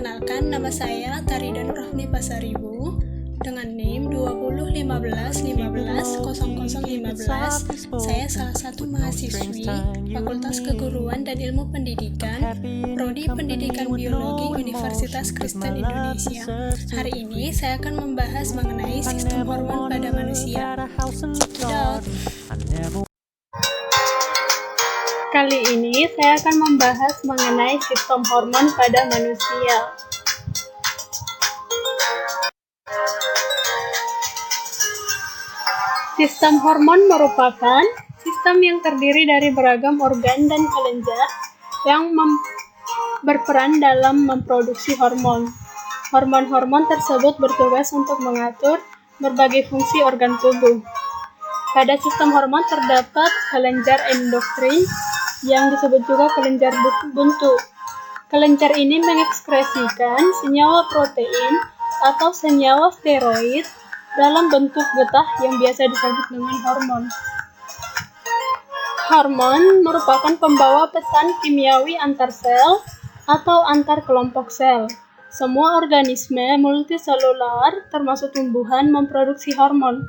Perkenalkan, nama saya Taridan Rohmi Pasaribu dengan NIM 2015-15-0015. Saya salah satu mahasiswi Fakultas Keguruan dan Ilmu Pendidikan, Prodi Pendidikan Biologi Universitas Kristen Indonesia. Hari ini saya akan membahas mengenai sistem hormon pada manusia. Kali ini saya akan membahas mengenai sistem hormon pada manusia. Sistem hormon merupakan sistem yang terdiri dari beragam organ dan kelenjar yang berperan dalam memproduksi hormon. Hormon-hormon tersebut bertugas untuk mengatur berbagai fungsi organ tubuh. Pada sistem hormon terdapat kelenjar endokrin yang disebut juga kelenjar buntu. Kelenjar ini mengekskresikan senyawa protein atau senyawa steroid dalam bentuk getah yang biasa disebut dengan hormon. Hormon merupakan pembawa pesan kimiawi antar sel atau antar kelompok sel. Semua organisme multiselular termasuk tumbuhan memproduksi hormon.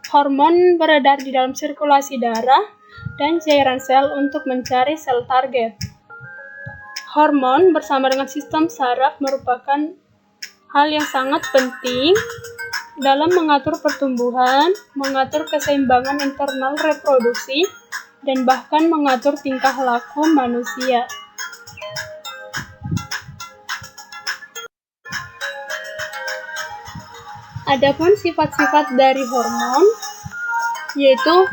Hormon beredar di dalam sirkulasi darah dan cairan sel untuk mencari sel target. Hormon bersama dengan sistem saraf merupakan hal yang sangat penting dalam mengatur pertumbuhan, mengatur keseimbangan internal reproduksi, dan bahkan mengatur tingkah laku manusia. Adapun sifat-sifat dari hormon yaitu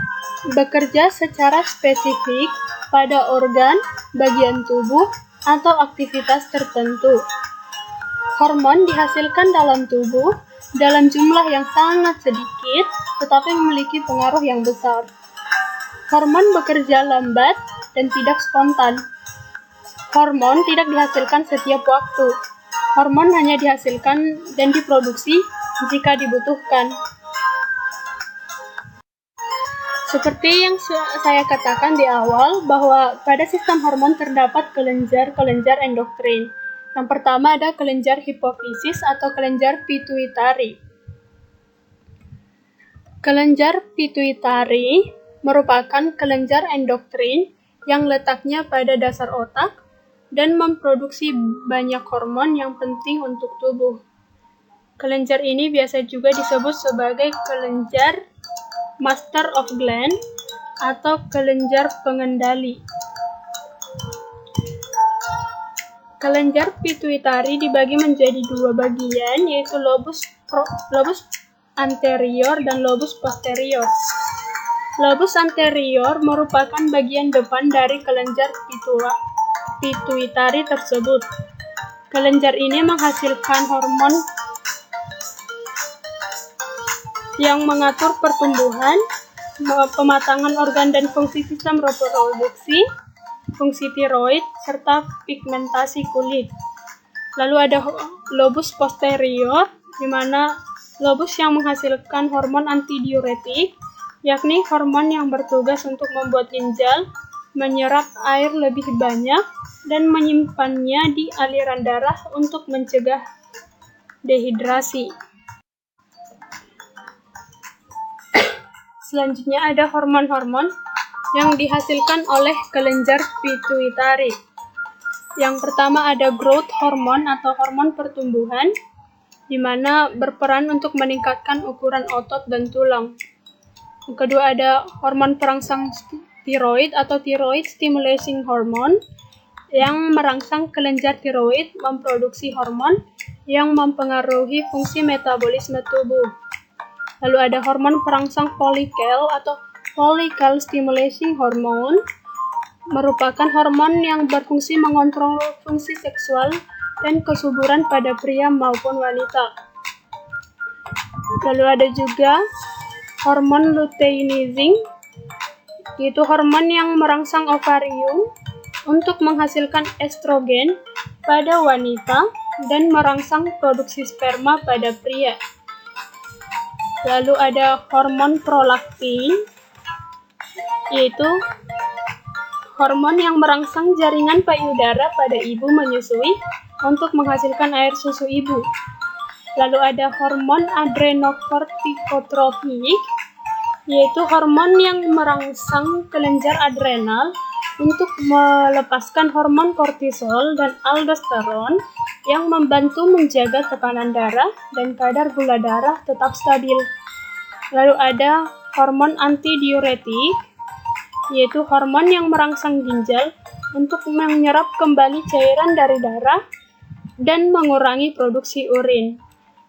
bekerja secara spesifik pada organ, bagian tubuh, atau aktivitas tertentu. Hormon dihasilkan dalam tubuh dalam jumlah yang sangat sedikit, tetapi memiliki pengaruh yang besar. Hormon bekerja lambat dan tidak spontan. Hormon tidak dihasilkan setiap waktu. Hormon hanya dihasilkan dan diproduksi jika dibutuhkan. Seperti yang saya katakan di awal, bahwa pada sistem hormon terdapat kelenjar-kelenjar endokrin. Yang pertama ada kelenjar hipofisis atau kelenjar pituitari. Kelenjar pituitari merupakan kelenjar endokrin yang letaknya pada dasar otak dan memproduksi banyak hormon yang penting untuk tubuh. Kelenjar ini biasa juga disebut sebagai kelenjar master of gland atau kelenjar pengendali. Kelenjar pituitari dibagi menjadi dua bagian, yaitu lobus anterior dan lobus posterior. Lobus anterior merupakan bagian depan dari kelenjar pituitari tersebut. Kelenjar ini menghasilkan hormon yang mengatur pertumbuhan, pematangan organ dan fungsi sistem reproduksi, fungsi tiroid, serta pigmentasi kulit. Lalu ada lobus posterior, di mana lobus yang menghasilkan hormon antidiuretik, yakni hormon yang bertugas untuk membuat ginjal menyerap air lebih banyak dan menyimpannya di aliran darah untuk mencegah dehidrasi. Selanjutnya ada hormon-hormon yang dihasilkan oleh kelenjar pituitari. Yang pertama ada growth hormone atau hormon pertumbuhan, di mana berperan untuk meningkatkan ukuran otot dan tulang. Yang kedua ada hormon perangsang tiroid atau thyroid stimulating hormone, yang merangsang kelenjar tiroid memproduksi hormon yang mempengaruhi fungsi metabolisme tubuh. Lalu ada hormon perangsang folikel atau follicle stimulating hormone, merupakan hormon yang berfungsi mengontrol fungsi seksual dan kesuburan pada pria maupun wanita. Lalu ada juga hormon luteinizing, yaitu hormon yang merangsang ovarium untuk menghasilkan estrogen pada wanita dan merangsang produksi sperma pada pria. Lalu ada hormon prolaktin, yaitu hormon yang merangsang jaringan payudara pada ibu menyusui untuk menghasilkan air susu ibu. Lalu ada hormon adrenokortikotropik, yaitu hormon yang merangsang kelenjar adrenal untuk melepaskan hormon kortisol dan aldosteron yang membantu menjaga tekanan darah dan kadar gula darah tetap stabil. Lalu ada hormon antidiuretik, yaitu hormon yang merangsang ginjal untuk menyerap kembali cairan dari darah dan mengurangi produksi urin.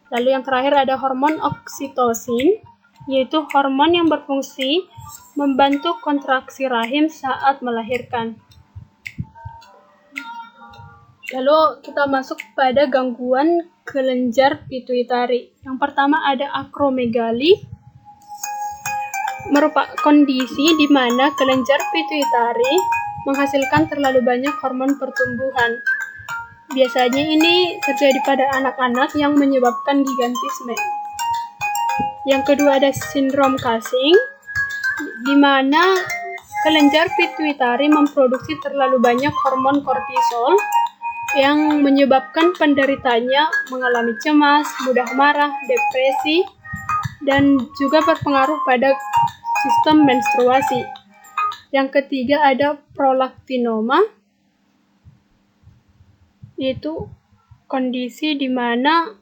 Lalu yang terakhir ada hormon oksitosin, yaitu hormon yang berfungsi membantu kontraksi rahim saat melahirkan. Lalu kita masuk pada gangguan kelenjar pituitari. Yang pertama ada akromegali, merupakan kondisi di mana kelenjar pituitari menghasilkan terlalu banyak hormon pertumbuhan. Biasanya ini terjadi pada anak-anak yang menyebabkan gigantisme. Yang kedua ada sindrom Cushing, di mana kelenjar pituitari memproduksi terlalu banyak hormon kortisol yang menyebabkan penderitanya mengalami cemas, mudah marah, depresi, dan juga berpengaruh pada sistem menstruasi. Yang ketiga ada prolaktinoma, yaitu kondisi di mana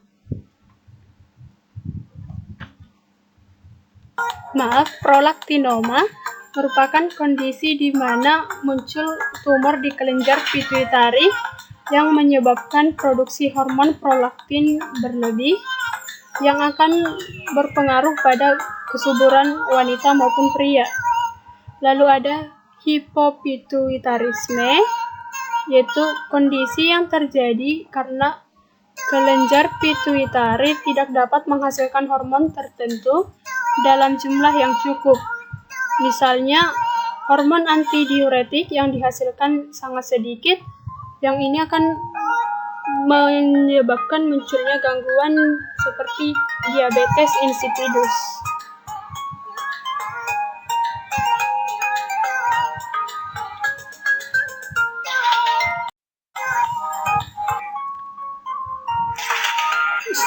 prolaktinoma merupakan kondisi di mana muncul tumor di kelenjar pituitari yang menyebabkan produksi hormon prolaktin berlebih yang akan berpengaruh pada kesuburan wanita maupun pria. Lalu ada hipopituitarisme, yaitu kondisi yang terjadi karena kelenjar pituitari tidak dapat menghasilkan hormon tertentu dalam jumlah yang cukup. Misalnya, hormon antidiuretik yang dihasilkan sangat sedikit, yang ini akan menyebabkan munculnya gangguan seperti diabetes insipidus.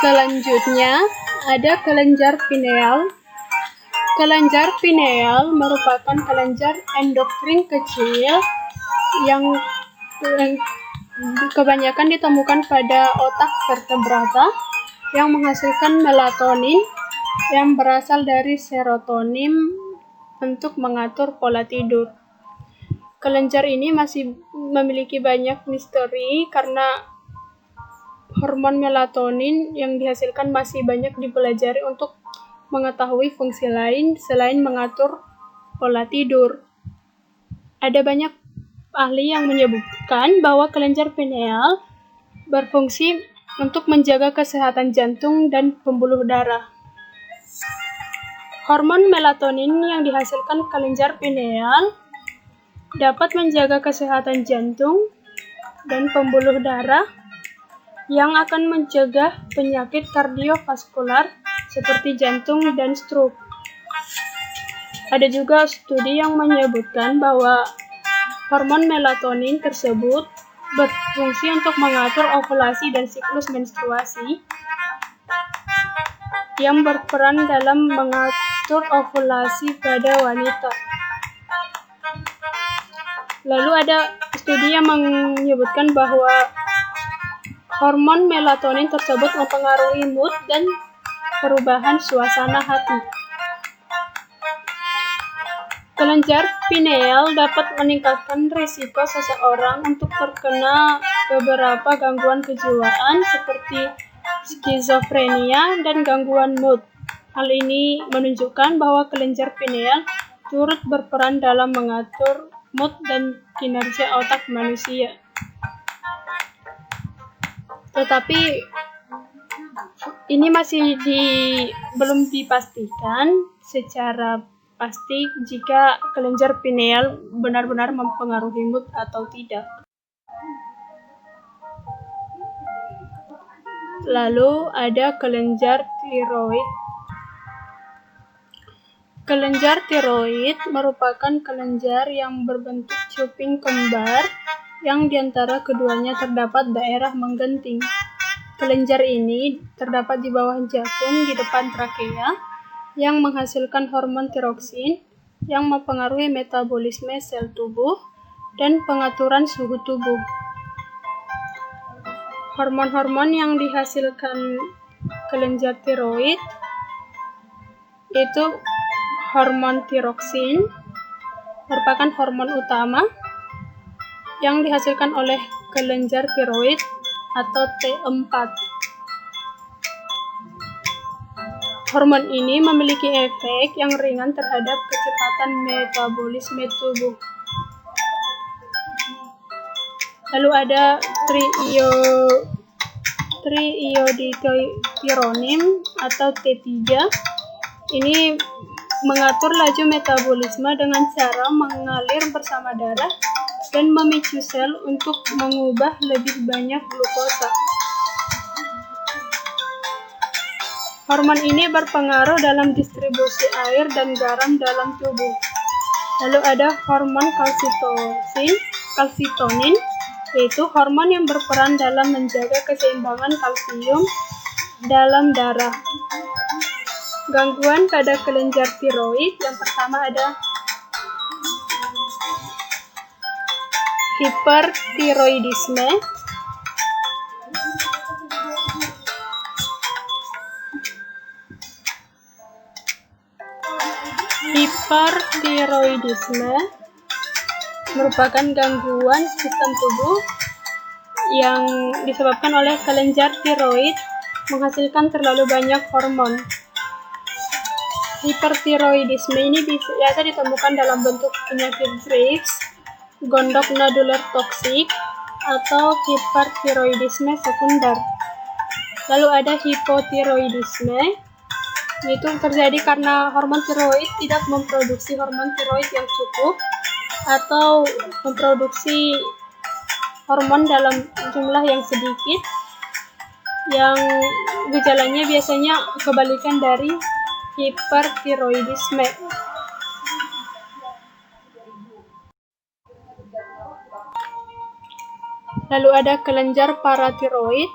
Selanjutnya ada kelenjar pineal. Kelenjar pineal merupakan kelenjar endokrin kecil yang kebanyakan ditemukan pada otak vertebrata yang menghasilkan melatonin yang berasal dari serotonin untuk mengatur pola tidur. Kelenjar ini masih memiliki banyak misteri karena hormon melatonin yang dihasilkan masih banyak dipelajari untuk mengetahui fungsi lain selain mengatur pola tidur. Ada banyak ahli yang menyebutkan bahwa kelenjar pineal berfungsi untuk menjaga kesehatan jantung dan pembuluh darah. Hormon melatonin yang dihasilkan kelenjar pineal dapat menjaga kesehatan jantung dan pembuluh darah yang akan mencegah penyakit kardiovaskular seperti jantung dan stroke. Ada juga studi yang menyebutkan bahwa hormon melatonin tersebut berfungsi untuk mengatur ovulasi dan siklus menstruasi yang berperan dalam mengatur ovulasi pada wanita. Lalu ada studi yang menyebutkan bahwa hormon melatonin tersebut mempengaruhi mood dan perubahan suasana hati. Kelenjar pineal dapat meningkatkan risiko seseorang untuk terkena beberapa gangguan kejiwaan seperti skizofrenia dan gangguan mood. Hal ini menunjukkan bahwa kelenjar pineal turut berperan dalam mengatur mood dan kinerja otak manusia. Tetapi ini masih belum dipastikan secara pasti jika kelenjar pineal benar-benar mempengaruhi mood atau tidak. Lalu ada kelenjar tiroid. Kelenjar tiroid merupakan kelenjar yang berbentuk kuping kembar yang diantara keduanya terdapat daerah menggenting. Kelenjar ini terdapat di bawah jakun di depan trakea yang menghasilkan hormon tiroksin yang mempengaruhi metabolisme sel tubuh dan pengaturan suhu tubuh. Hormon-hormon yang dihasilkan kelenjar tiroid itu hormon tiroksin merupakan hormon utama yang dihasilkan oleh kelenjar tiroid atau T4. Hormon ini memiliki efek yang ringan terhadap kecepatan metabolisme tubuh. Lalu ada triioditironim atau T3. Ini mengatur laju metabolisme dengan cara mengalir bersama darah dan memicu sel untuk mengubah lebih banyak glukosa. Hormon ini berpengaruh dalam distribusi air dan garam dalam tubuh. Lalu ada hormon kalsitonin, yaitu hormon yang berperan dalam menjaga keseimbangan kalsium dalam darah. Gangguan pada kelenjar tiroid yang pertama ada hipertiroidisme. Hipertiroidisme merupakan gangguan sistem tubuh yang disebabkan oleh kelenjar tiroid menghasilkan terlalu banyak hormon. Hipertiroidisme ini biasa ditemukan dalam bentuk penyakit Graves, gondok nodular toksik, atau hipertiroidisme sekunder. Lalu ada hipotiroidisme, itu terjadi karena hormon tiroid tidak memproduksi hormon tiroid yang cukup atau memproduksi hormon dalam jumlah yang sedikit, yang gejalanya biasanya kebalikan dari hipertiroidisme. Lalu ada kelenjar paratiroid.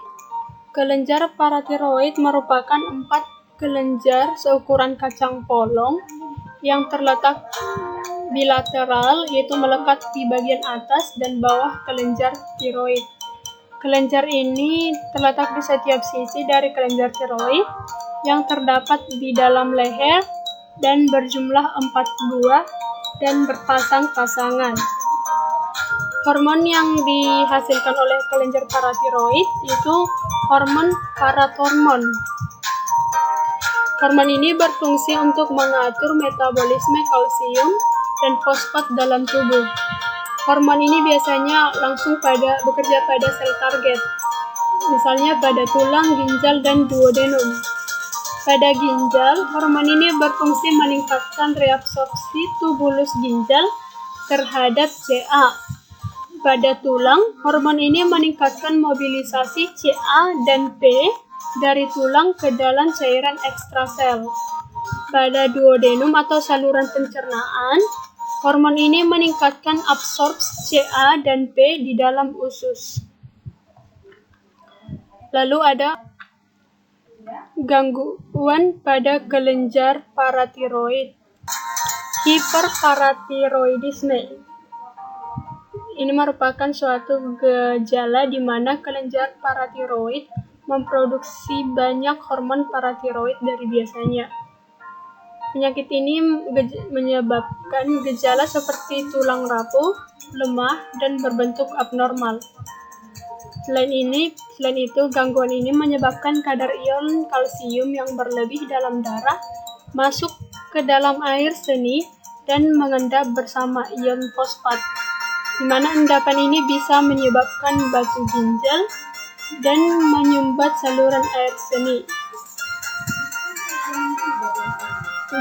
Kelenjar paratiroid merupakan 4 kelenjar seukuran kacang polong yang terletak bilateral, yaitu melekat di bagian atas dan bawah kelenjar tiroid. Kelenjar ini terletak di setiap sisi dari kelenjar tiroid yang terdapat di dalam leher dan berjumlah 4 buah dan berpasang-pasangan. Hormon yang dihasilkan oleh kelenjar paratiroid itu hormon paratormon. Hormon ini berfungsi untuk mengatur metabolisme kalsium dan fosfat dalam tubuh. Hormon ini biasanya langsung bekerja pada sel target, misalnya pada tulang, ginjal, dan duodenum. Pada ginjal, hormon ini berfungsi meningkatkan reabsorpsi tubulus ginjal terhadap Ca. Pada tulang, hormon ini meningkatkan mobilisasi Ca dan P dari tulang ke dalam cairan ekstrasel. Pada duodenum atau saluran pencernaan, hormon ini meningkatkan absorpsi Ca dan P di dalam usus. Lalu ada gangguan pada kelenjar paratiroid. Hiperparatiroidisme. Ini merupakan suatu gejala di mana kelenjar paratiroid memproduksi banyak hormon paratiroid dari biasanya. Penyakit ini menyebabkan gejala seperti tulang rapuh, lemah, dan berbentuk abnormal. Selain itu, gangguan ini menyebabkan kadar ion kalsium yang berlebih dalam darah masuk ke dalam air seni dan mengendap bersama ion fosfat, di mana endapan ini bisa menyebabkan batu ginjal dan menyumbat saluran air seni.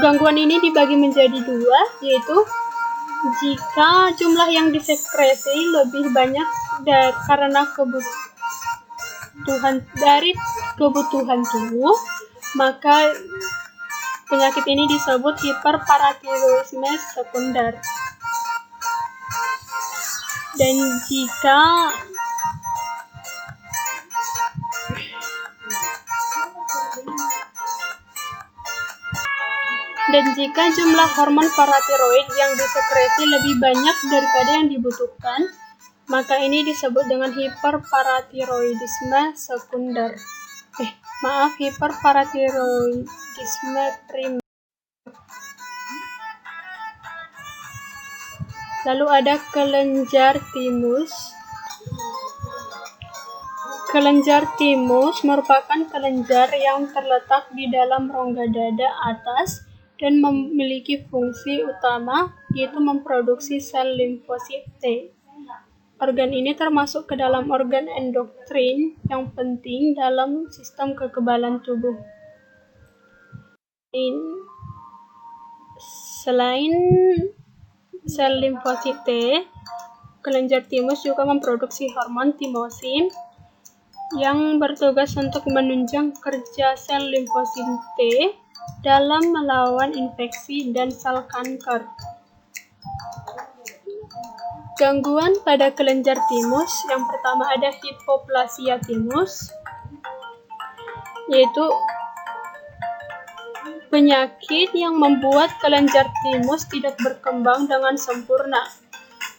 Gangguan ini dibagi menjadi 2, yaitu jika jumlah yang disekresi lebih banyak karena kebutuhan tubuh, maka penyakit ini disebut hiperparatiroidisme sekunder. Dan jika jumlah hormon paratiroid yang disekresi lebih banyak daripada yang dibutuhkan, maka ini disebut dengan hiperparatiroidisme sekunder. Hiperparatiroidisme primer. Lalu ada kelenjar timus. Kelenjar timus merupakan kelenjar yang terletak di dalam rongga dada atas dan memiliki fungsi utama, yaitu memproduksi sel limfosit T. Organ ini termasuk ke dalam organ endokrin yang penting dalam sistem kekebalan tubuh. Selain sel limfosit T, kelenjar timus juga memproduksi hormon timosin yang bertugas untuk menunjang kerja sel limfosit T dalam melawan infeksi dan sel kanker. Gangguan pada kelenjar timus, yang pertama ada hipoplasia timus, yaitu penyakit yang membuat kelenjar timus tidak berkembang dengan sempurna.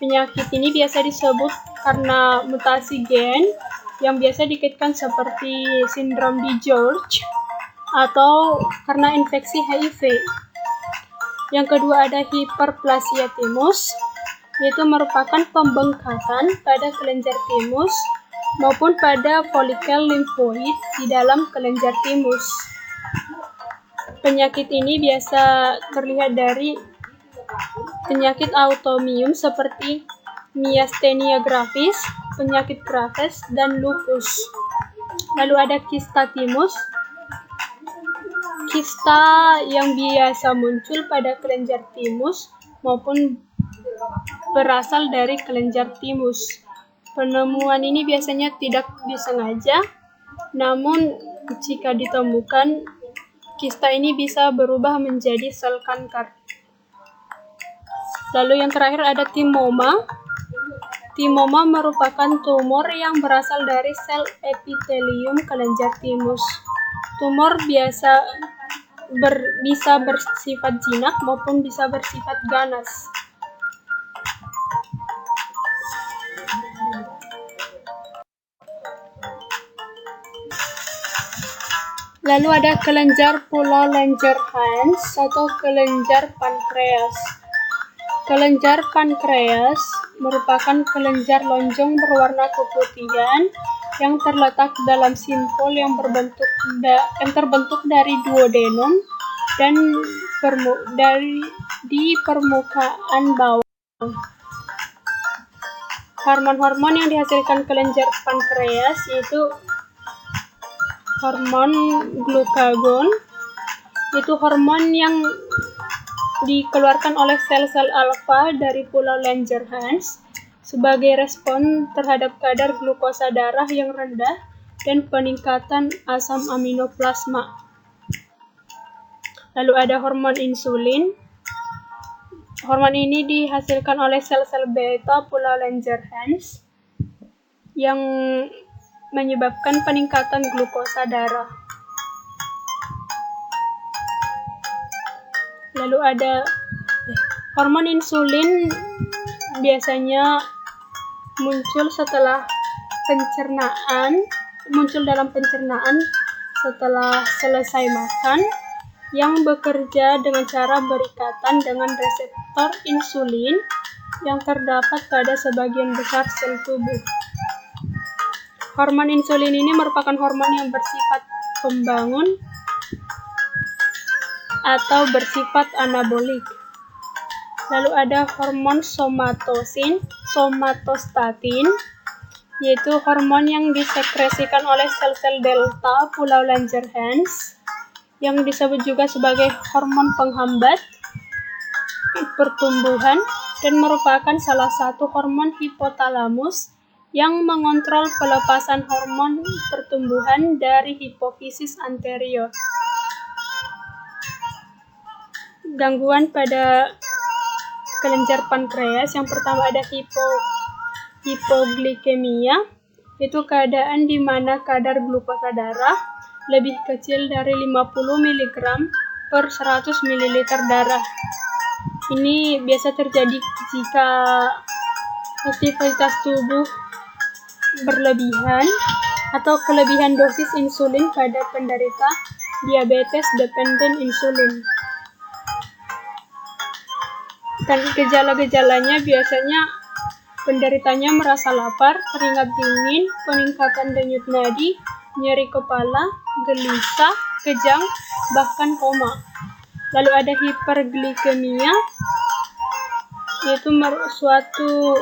Penyakit ini biasa disebut karena mutasi gen yang biasa dikaitkan seperti sindrom DiGeorge atau karena infeksi HIV. Yang kedua ada hiperplasia timus, yaitu merupakan pembengkakan pada kelenjar timus maupun pada folikel limfoid di dalam kelenjar timus. Penyakit ini biasa terlihat dari penyakit autoimun seperti myasthenia gravis, penyakit Graves, dan lupus. Lalu ada kista timus. Kista yang biasa muncul pada kelenjar timus maupun berasal dari kelenjar timus. Penemuan ini biasanya tidak disengaja, namun jika ditemukan, kista ini bisa berubah menjadi sel kanker. Lalu yang terakhir ada timoma. Timoma merupakan tumor yang berasal dari sel epitelium kelenjar timus. Tumor bisa bersifat jinak maupun bisa bersifat ganas. Lalu ada kelenjar Purley-Langerhans atau kelenjar pankreas. Kelenjar pankreas merupakan kelenjar lonjong berwarna keputihan yang terletak dalam simpul yang terbentuk dari duodenum dan di permukaan bawah. Hormon-hormon yang dihasilkan kelenjar pankreas yaitu hormon glukagon, yaitu hormon yang dikeluarkan oleh sel-sel alfa dari Purley-Langerhans sebagai respon terhadap kadar glukosa darah yang rendah dan peningkatan asam amino plasma. Lalu ada hormon insulin. Hormon ini dihasilkan oleh sel-sel beta Purley-Langerhans yang menyebabkan peningkatan glukosa darah. Lalu ada hormon insulin biasanya muncul dalam pencernaan setelah selesai makan, yang bekerja dengan cara berikatan dengan reseptor insulin yang terdapat pada sebagian besar sel tubuh. Hormon insulin ini merupakan hormon yang bersifat pembangun atau bersifat anabolik. Lalu ada hormon somatostatin, yaitu hormon yang disekresikan oleh sel-sel delta Purley-Langerhans yang disebut juga sebagai hormon penghambat pertumbuhan dan merupakan salah satu hormon hipotalamus yang mengontrol pelepasan hormon pertumbuhan dari hipofisis anterior. Gangguan pada kelenjar pankreas, yang pertama ada hipoglikemia, itu keadaan di mana kadar glukosa darah lebih kecil dari 50 mg per 100 ml darah. Ini biasa terjadi jika aktivitas tubuh berlebihan atau kelebihan dosis insulin pada penderita diabetes dependent insulin. Dan gejala-gejalanya biasanya penderitanya merasa lapar, keringat dingin, peningkatan denyut nadi, nyeri kepala, gelisah, kejang, bahkan koma. Lalu ada hiperglikemia, yaitu suatu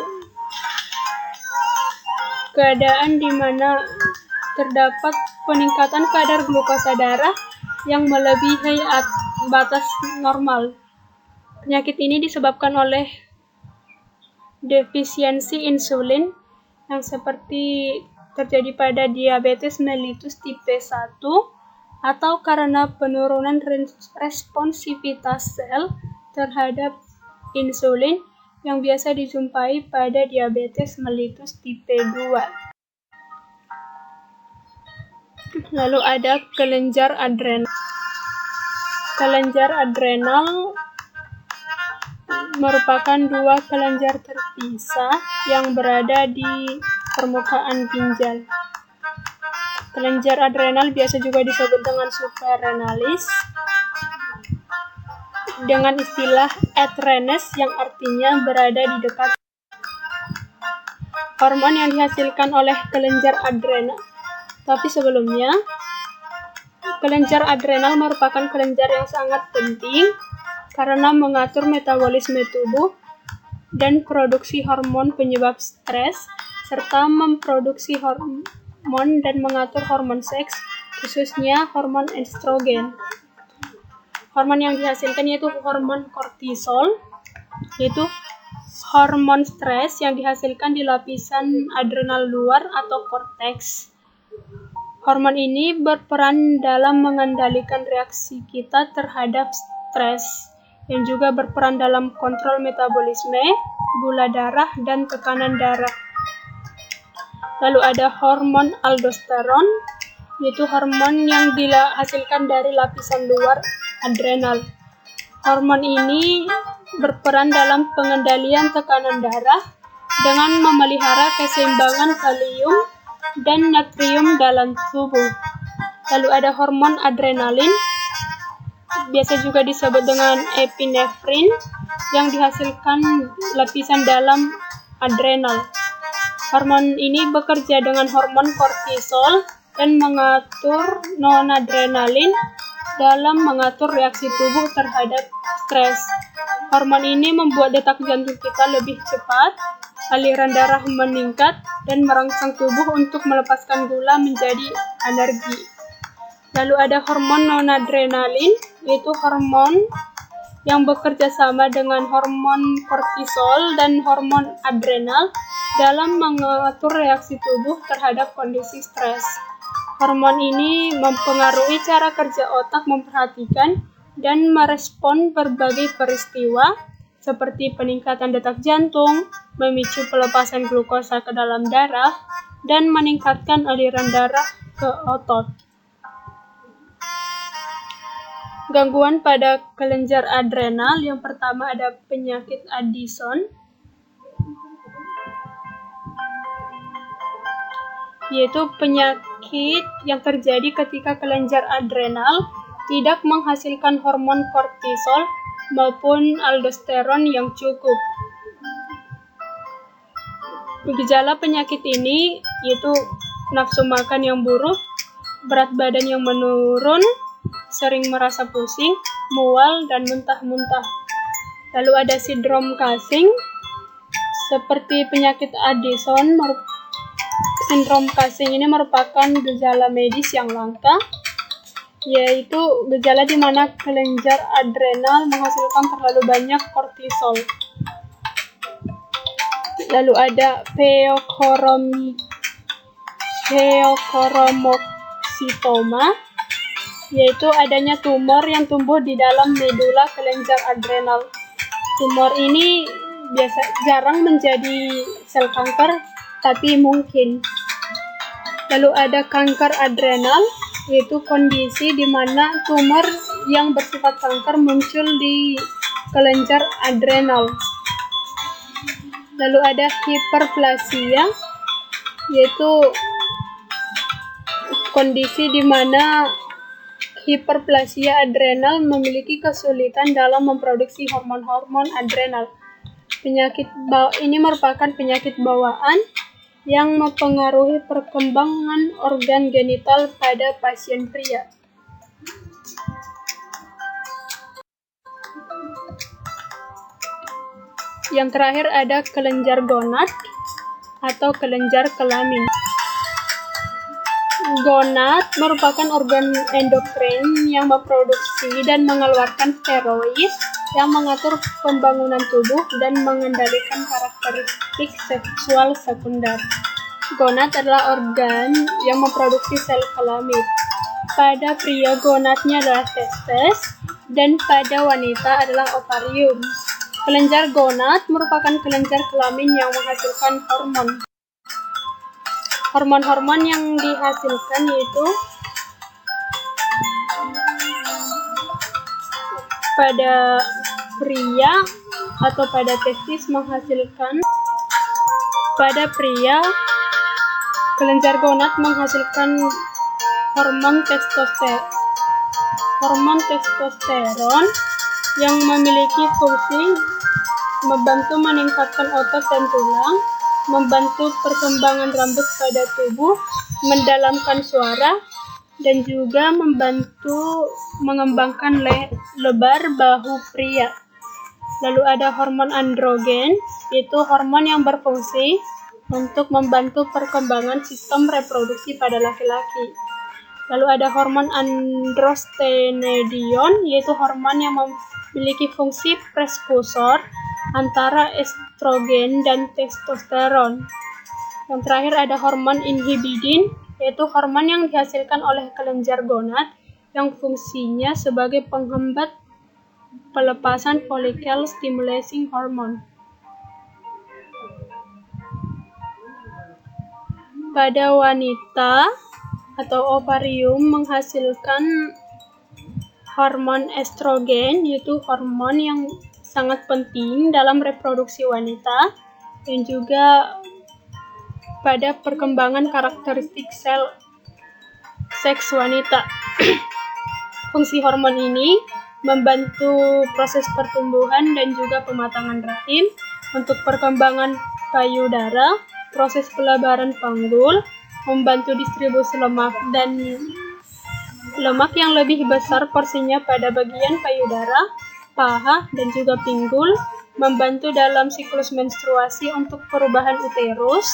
keadaan di mana terdapat peningkatan kadar glukosa darah yang melebihi batas normal. Penyakit ini disebabkan oleh defisiensi insulin yang seperti terjadi pada diabetes mellitus tipe 1 atau karena penurunan responsivitas sel terhadap insulin yang biasa dijumpai pada diabetes mellitus tipe 2. Lalu ada kelenjar adrenal. Kelenjar adrenal merupakan dua kelenjar terpisah yang berada di permukaan ginjal. Kelenjar adrenal biasa juga disebut dengan suprarenalis dengan istilah adrenes yang artinya berada di dekat. Hormon yang dihasilkan oleh kelenjar adrenal. Tapi sebelumnya, kelenjar adrenal merupakan kelenjar yang sangat penting karena mengatur metabolisme tubuh dan produksi hormon penyebab stres, serta memproduksi hormon dan mengatur hormon seks, khususnya hormon estrogen. Hormon yang dihasilkan yaitu hormon kortisol, yaitu hormon stres yang dihasilkan di lapisan adrenal luar atau korteks. Hormon ini berperan dalam mengendalikan reaksi kita terhadap stres, yang juga berperan dalam kontrol metabolisme, gula darah, dan tekanan darah. Lalu ada hormon aldosteron, yaitu hormon yang dihasilkan dari lapisan luar adrenal. Hormon ini berperan dalam pengendalian tekanan darah dengan memelihara keseimbangan kalium dan natrium dalam tubuh. Lalu ada hormon adrenalin, biasa juga disebut dengan epinefrin, yang dihasilkan lapisan dalam adrenal. Hormon ini bekerja dengan hormon kortisol dan mengatur noradrenalin dalam mengatur reaksi tubuh terhadap stres. Hormon ini membuat detak jantung kita lebih cepat, aliran darah meningkat, dan merangsang tubuh untuk melepaskan gula menjadi energi. Lalu ada hormon noradrenalin, yaitu hormon yang bekerja sama dengan hormon kortisol dan hormon adrenal dalam mengatur reaksi tubuh terhadap kondisi stres. Hormon ini mempengaruhi cara kerja otak memperhatikan dan merespon berbagai peristiwa seperti peningkatan detak jantung, memicu pelepasan glukosa ke dalam darah, dan meningkatkan aliran darah ke otot. Gangguan pada kelenjar adrenal, yang pertama ada penyakit Addison, yaitu penyakit yang terjadi ketika kelenjar adrenal tidak menghasilkan hormon kortisol maupun aldosteron yang cukup. Gejala penyakit ini yaitu nafsu makan yang buruk, berat badan yang menurun, sering merasa pusing, mual, dan muntah-muntah. Lalu ada sindrom Cushing, seperti penyakit Addison. Sindrom Cushing ini merupakan gejala medis yang langka, yaitu gejala di mana kelenjar adrenal menghasilkan terlalu banyak kortisol. Lalu ada pheochromocytoma, yaitu adanya tumor yang tumbuh di dalam medula kelenjar adrenal. Tumor ini jarang menjadi sel kanker tapi mungkin. Lalu ada kanker adrenal, yaitu kondisi di mana tumor yang bersifat kanker muncul di kelenjar adrenal. Lalu ada hiperplasia, yaitu kondisi di mana hiperplasia adrenal memiliki kesulitan dalam memproduksi hormon-hormon adrenal. Penyakit ini merupakan penyakit bawaan yang mempengaruhi perkembangan organ genital pada pasien pria. Yang terakhir ada kelenjar gonad atau kelenjar kelamin. Gonad merupakan organ endokrin yang memproduksi dan mengeluarkan steroid yang mengatur pembangunan tubuh dan mengendalikan karakteristik seksual sekunder. Gonad adalah organ yang memproduksi sel kelamin. Pada pria gonadnya adalah testes dan pada wanita adalah ovarium. Kelenjar gonad merupakan kelenjar kelamin yang menghasilkan hormon. Hormon-hormon yang dihasilkan yaitu pada pria atau pada testis menghasilkan, pada pria kelenjar gonad menghasilkan hormon testosteron yang memiliki fungsi membantu meningkatkan otot dan tulang, membantu perkembangan rambut pada tubuh, mendalamkan suara, dan juga membantu mengembangkan lebar bahu pria. Lalu ada hormon androgen, yaitu hormon yang berfungsi untuk membantu perkembangan sistem reproduksi pada laki-laki. Lalu ada hormon androstenedion, yaitu hormon yang memiliki fungsi prekursor antara estrogen dan testosteron. Yang terakhir ada hormon inhibidin, yaitu hormon yang dihasilkan oleh kelenjar gonad yang fungsinya sebagai penghambat pelepasan follicle stimulating hormone. Pada wanita atau ovarium menghasilkan hormon estrogen, yaitu hormon yang sangat penting dalam reproduksi wanita dan juga pada perkembangan karakteristik sel seks wanita. Fungsi hormon ini membantu proses pertumbuhan dan juga pematangan rahim, untuk perkembangan payudara, proses pelebaran panggul, membantu distribusi lemak dan lemak yang lebih besar porsinya pada bagian payudara, paha, dan juga pinggul, membantu dalam siklus menstruasi untuk perubahan uterus,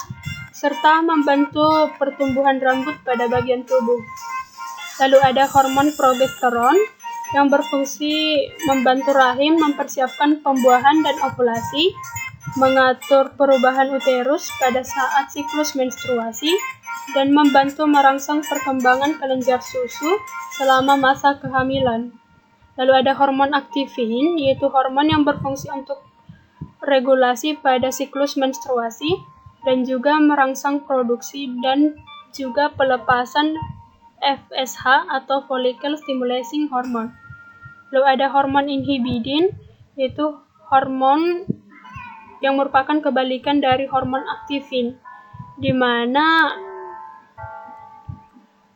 serta membantu pertumbuhan rambut pada bagian tubuh. Lalu ada hormon progesteron yang berfungsi membantu rahim mempersiapkan pembuahan dan ovulasi, mengatur perubahan uterus pada saat siklus menstruasi, dan membantu merangsang perkembangan kelenjar susu selama masa kehamilan. Lalu ada hormon aktifin, yaitu hormon yang berfungsi untuk regulasi pada siklus menstruasi dan juga merangsang produksi dan juga pelepasan FSH atau follicle stimulating hormone. Lalu ada hormon inhibidin, yaitu hormon yang merupakan kebalikan dari hormon aktifin, di mana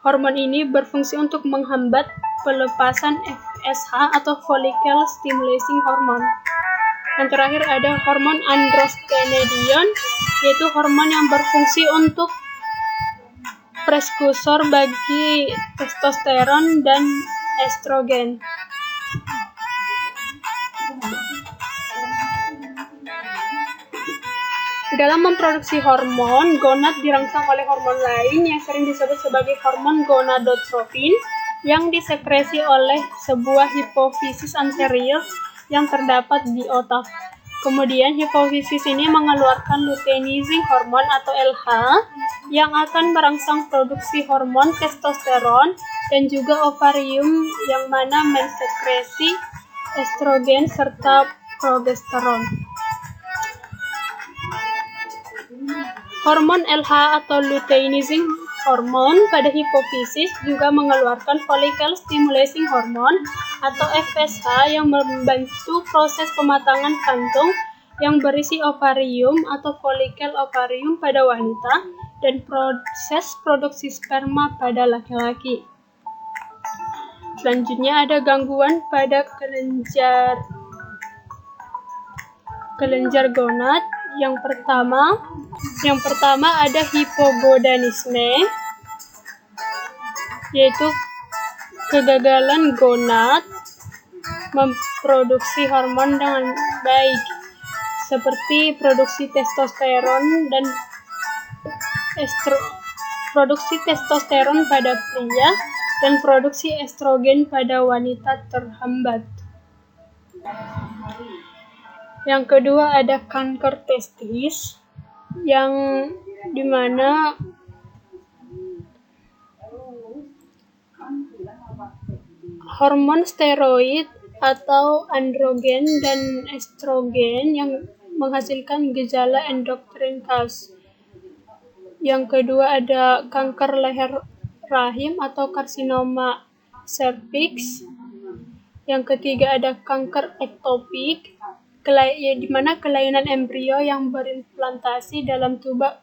hormon ini berfungsi untuk menghambat pelepasan FSH atau follicle stimulating hormone. Yang terakhir ada hormon androstenedion, yaitu hormon yang berfungsi untuk prekursor bagi testosteron dan estrogen. Dalam memproduksi hormon, gonad dirangsang oleh hormon lain yang sering disebut sebagai hormon gonadotropin yang disekresi oleh sebuah hipofisis anterior yang terdapat di otak. Kemudian hipofisis ini mengeluarkan luteinizing hormone atau LH yang akan merangsang produksi hormon testosteron, dan juga ovarium yang mana mensekresi estrogen serta progesteron. Hormon LH atau luteinizing hormon pada hipofisis juga mengeluarkan follicle stimulating hormone atau FSH yang membantu proses pematangan kantung yang berisi ovarium atau folikel ovarium pada wanita dan proses produksi sperma pada laki-laki. Selanjutnya ada gangguan pada kelenjar gonad. Yang pertama ada hipogonadsisme, yaitu kegagalan gonad memproduksi hormon dengan baik, seperti produksi testosteron pada pria dan produksi estrogen pada wanita terhambat. Yang kedua ada kanker testis, yang dimana hormon steroid atau androgen dan estrogen yang menghasilkan gejala endokrin khas. Yang kedua ada kanker leher rahim atau karsinoma serviks. Yang ketiga ada kanker ektopik, di mana kelainan embrio yang berimplantasi dalam tuba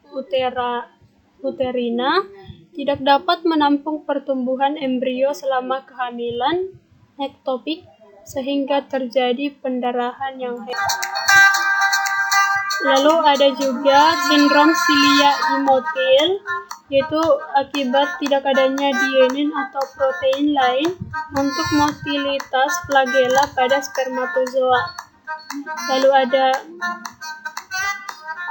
uterina tidak dapat menampung pertumbuhan embrio selama kehamilan ektopik sehingga terjadi pendarahan yang hebat. Lalu ada juga sindrom silia imotil, yaitu akibat tidak adanya dienin atau protein lain untuk motilitas flagella pada spermatozoa. Lalu ada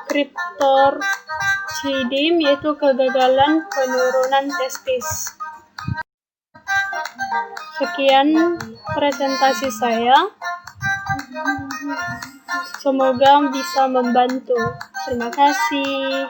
cryptorchidism, yaitu kegagalan penurunan testis. Sekian presentasi saya. Semoga bisa membantu. Terima kasih.